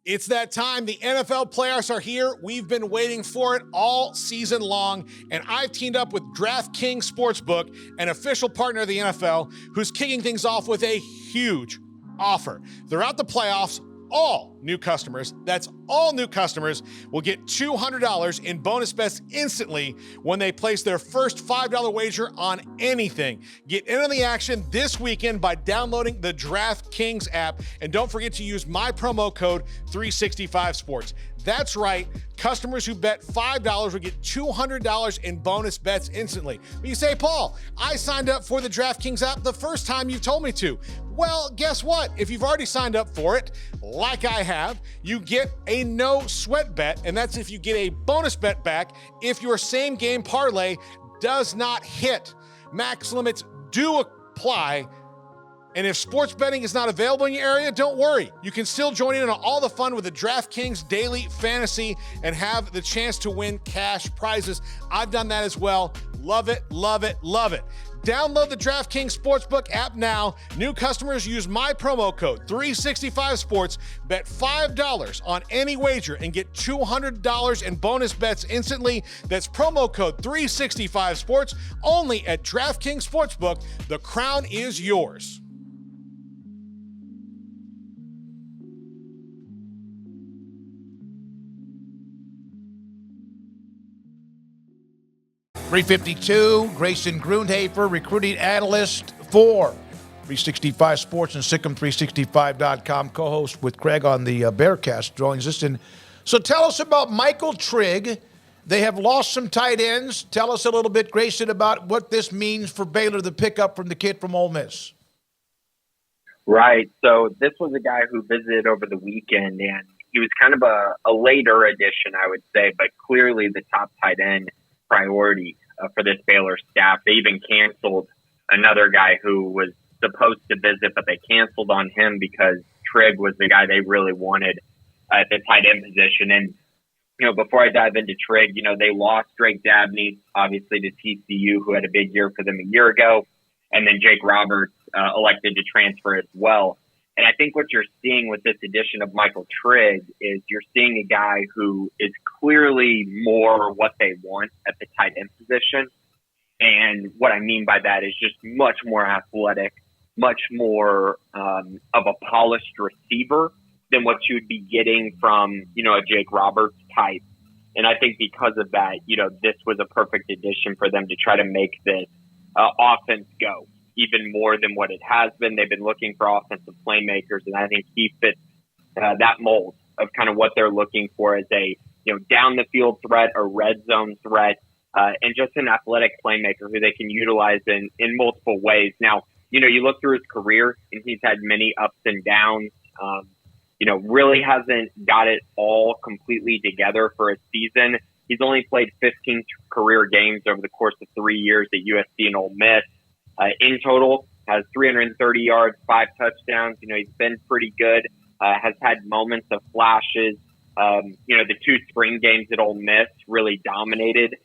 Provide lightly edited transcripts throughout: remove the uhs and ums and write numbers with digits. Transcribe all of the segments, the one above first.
It's that time. The NFL playoffs are here. We've been waiting for it all season long, and I've teamed up with DraftKings Sportsbook, an official partner of the NFL, who's kicking things off with a huge offer. Throughout the playoffs, all new customers, that's all new customers, will get $200 in bonus bets instantly when they place their first $5 wager on anything. Get in on the action this weekend by downloading the DraftKings app, and don't forget to use my promo code 365sports. That's right. Customers who bet $5 will get $200 in bonus bets instantly. But you say, Paul, I signed up for the DraftKings app the first time you told me to. Well, guess what? If you've already signed up for it, like I have, you get a no sweat bet, and that's if you get a bonus bet back if your same game parlay does not hit. Max limits do apply. And if sports betting is not available in your area, don't worry. You can still join in on all the fun with the DraftKings Daily Fantasy and have the chance to win cash prizes. I've done that as well. Love it, love it, love it. Download the DraftKings Sportsbook app now. New customers use my promo code 365sports. Bet $5 on any wager and get $200 in bonus bets instantly. That's promo code 365sports only at DraftKings Sportsbook. The crown is yours. .352, Grayson Grundhoefer, recruiting analyst for 365 Sports and Sic'Em365.com, co-host with Craig on the Bearcast, joins us. And so tell us about Michael Trigg. They have lost some tight ends. Tell us a little bit, Grayson, about what this means for Baylor, the pickup from the kid from Ole Miss. Right. So this was a guy who visited over the weekend, and he was kind of a later addition, I would say, but clearly the top tight end priority for this Baylor staff. They even canceled another guy who was supposed to visit, but they canceled on him because Trigg was the guy they really wanted at the tight end position. And, before I dive into Trigg, they lost Drake Dabney, obviously, to TCU, who had a big year for them a year ago. And then Jake Roberts elected to transfer as well. And I think what you're seeing with this addition of Michael Trigg is you're seeing a guy who is clearly more what they want at the tight end position. And what I mean by that is just much more athletic, much more of a polished receiver than what you would be getting from, a Jake Roberts type. And I think because of that, this was a perfect addition for them to try to make this offense go even more than what it has been. They've been looking for offensive playmakers, and I think he fits that mold of kind of what they're looking for as a down the field threat, a red zone threat, and just an athletic playmaker who they can utilize in multiple ways. Now, you look through his career, and he's had many ups and downs. Really hasn't got it all completely together for a season. He's only played 15 career games over the course of 3 years at USC and Ole Miss. In total, has 330 yards, 5 touchdowns. He's been pretty good, has had moments of flashes. The 2 spring games at Ole Miss really dominated.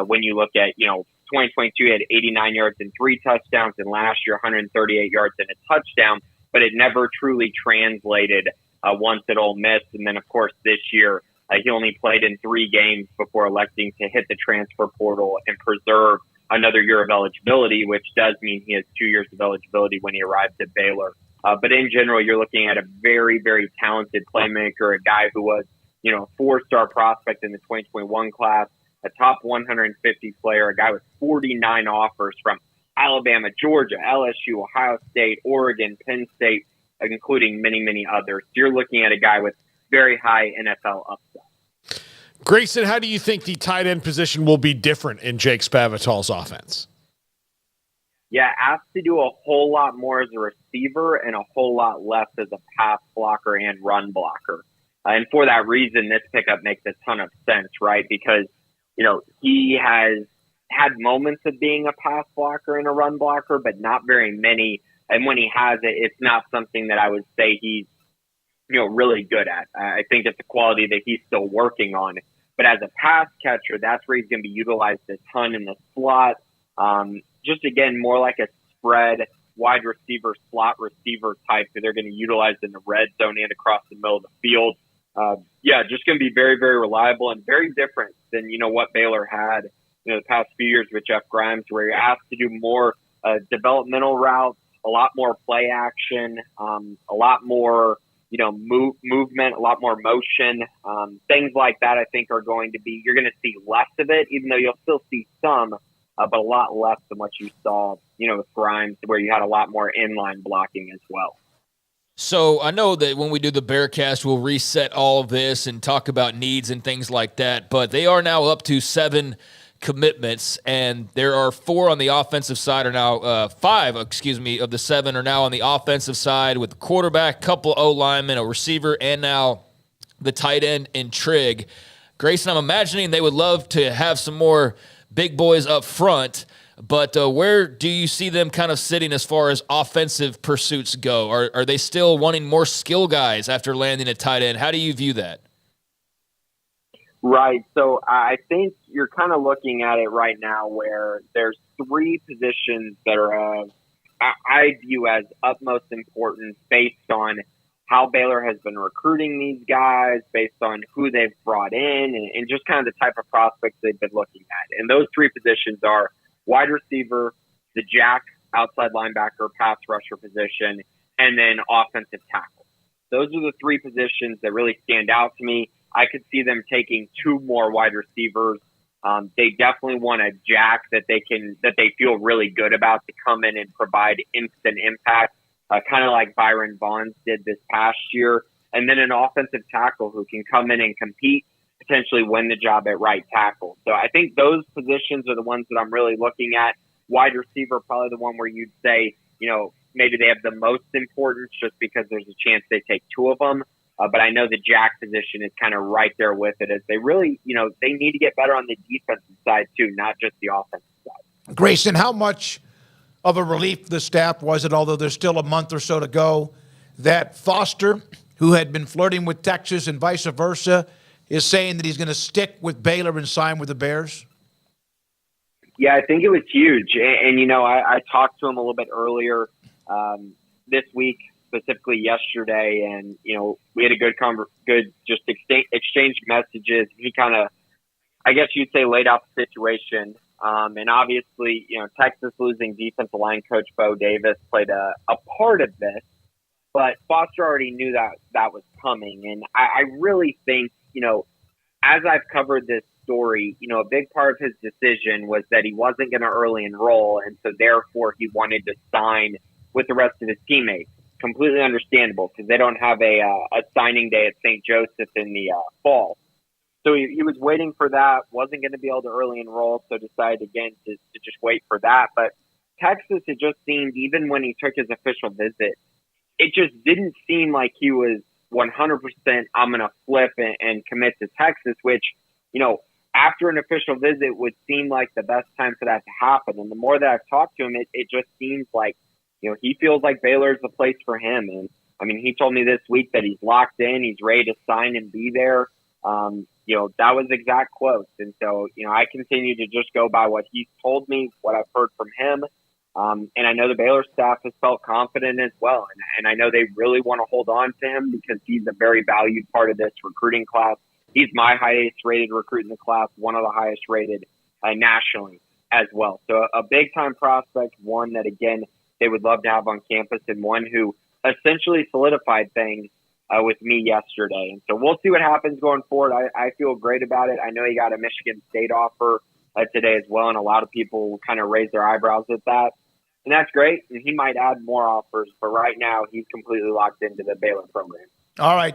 When you look at, 2022, he had 89 yards and 3 touchdowns, and last year, 138 yards and a touchdown, but it never truly translated once at Ole Miss. And then, of course, this year, he only played in 3 games before electing to hit the transfer portal and preserve another year of eligibility, which does mean he has 2 years of eligibility when he arrives at Baylor. But in general, you're looking at a very, very talented playmaker, a guy who was, a 4-star prospect in the 2021 class, a top 150 player, a guy with 49 offers from Alabama, Georgia, LSU, Ohio State, Oregon, Penn State, including many, many others. You're looking at a guy with very high NFL upside. Grayson, how do you think the tight end position will be different in Jake Spavital's offense? Yeah, asked to do a whole lot more as a receiver and a whole lot less as a pass blocker and run blocker. And for that reason, this pickup makes a ton of sense, right? Because, he has had moments of being a pass blocker and a run blocker, but not very many. And when he has it, it's not something that I would say he's really good at. I think it's a quality that he's still working on. But as a pass catcher, that's where he's going to be utilized a ton in the slot. Just, again, more like a spread wide receiver, slot receiver type that they're going to utilize in the red zone and across the middle of the field. just going to be very, very reliable and very different than, what Baylor had, the past few years with Jeff Grimes, where you're asked to do more developmental routes, a lot more play action, a lot more, movement, a lot more motion, things like that. I think you're going to see less of it, even though you'll still see some, but a lot less than what you saw, with Grimes, where you had a lot more inline blocking as well. So I know that when we do the Bearcast, we'll reset all of this and talk about needs and things like that, but they are now up to 7 commitments, and there are 4 on the offensive side, or now 5, of the 7 are now on the offensive side, with the quarterback, couple O-linemen, a receiver, and now the tight end in Trigg. Grayson, I'm imagining they would love to have some more big boys up front, but where do you see them kind of sitting as far as offensive pursuits go? Are they still wanting more skill guys after landing a tight end? How do you view that? Right. So I think you're kind of looking at it right now where there's 3 positions that are I view as utmost importance based on how Baylor has been recruiting these guys, based on who they've brought in, and just kind of the type of prospects they've been looking at. And those 3 positions are wide receiver, the jack, outside linebacker, pass rusher position, and then offensive tackle. Those are the 3 positions that really stand out to me. I could see them taking 2 more wide receivers. They definitely want a jack that they feel really good about to come in and provide instant impact, kind of like Byron Vaughns did this past year. And then an offensive tackle who can come in and compete, potentially win the job at right tackle. So I think those positions are the ones that I'm really looking at. Wide receiver, probably the one where you'd say, maybe they have the most importance just because there's a chance they take 2 of them. But I know the jack position is kind of right there with it, as they really, they need to get better on the defensive side too, not just the offensive side. Grayson, how much of a relief the staff was it, although there's still a month or so to go, that Foster, who had been flirting with Texas and vice versa, is saying that he's going to stick with Baylor and sign with the Bears? Yeah, I think it was huge. And I talked to him a little bit earlier this week, specifically yesterday, and we had a good just exchange messages. He kind of, I guess you'd say, laid out the situation. And obviously, Texas losing defensive line coach Bo Davis played a part of this, but Foster already knew that was coming. And I really think, as I've covered this story, a big part of his decision was that he wasn't going to early enroll, and so therefore he wanted to sign with the rest of his teammates. Completely understandable, because they don't have a signing day at St. Joseph in the fall. So he was waiting for that, wasn't going to be able to early enroll, so decided again to just wait for that. But Texas, it just seemed, even when he took his official visit, it just didn't seem like he was 100%, I'm going to flip and commit to Texas, which, after an official visit would seem like the best time for that to happen. And the more that I've talked to him, it just seems like, he feels like Baylor is the place for him. And I mean, he told me this week that he's locked in, he's ready to sign and be there. That was exact quotes. And so, I continue to just go by what he's told me, what I've heard from him. And I know the Baylor staff has felt confident as well. And I know they really want to hold on to him because he's a very valued part of this recruiting class. He's my highest rated recruit in the class, one of the highest rated nationally as well. So a big time prospect, one that, again, they would love to have on campus, and one who essentially solidified things with me yesterday. And so we'll see what happens going forward. I feel great about it. I know he got a Michigan State offer today as well, and a lot of people kind of raise their eyebrows at that. And that's great. And he might add more offers, but right now he's completely locked into the Baylor program. All right.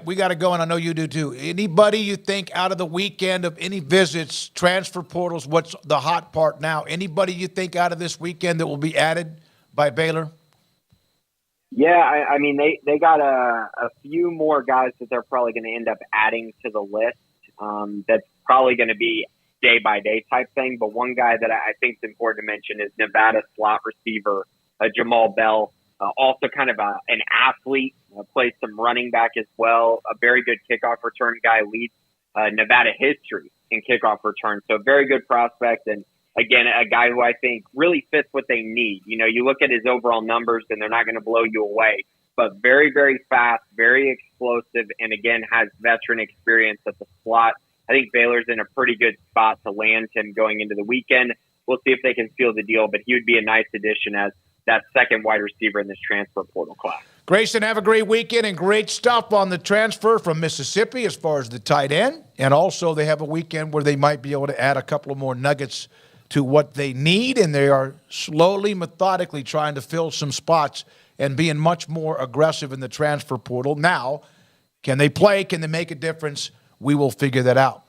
We got to go, and I know you do too. Anybody you think out of the weekend of any visits, transfer portals, what's the hot part now? Anybody you think out of this weekend that will be added by Baylor? Yeah, I mean, they got a few more guys that they're probably going to end up adding to the list. That's probably going to be day-by-day type thing. But one guy that I think is important to mention is Nevada slot receiver Jamal Bell, also kind of an athlete, plays some running back as well, a very good kickoff return guy, leads Nevada history in kickoff return. So very good prospect, and again, a guy who I think really fits what they need. You look at his overall numbers, and they're not going to blow you away. but very, very fast, very explosive, and again, has veteran experience at the slot. I think Baylor's in a pretty good spot to land him going into the weekend. We'll see if they can seal the deal, but he would be a nice addition as that second wide receiver in this transfer portal class. Grayson, have a great weekend and great stuff on the transfer from Mississippi as far as the tight end. And also they have a weekend where they might be able to add a couple of more nuggets to what they need, and they are slowly, methodically trying to fill some spots and being much more aggressive in the transfer portal. Now, can they play? Can they make a difference? We will figure that out.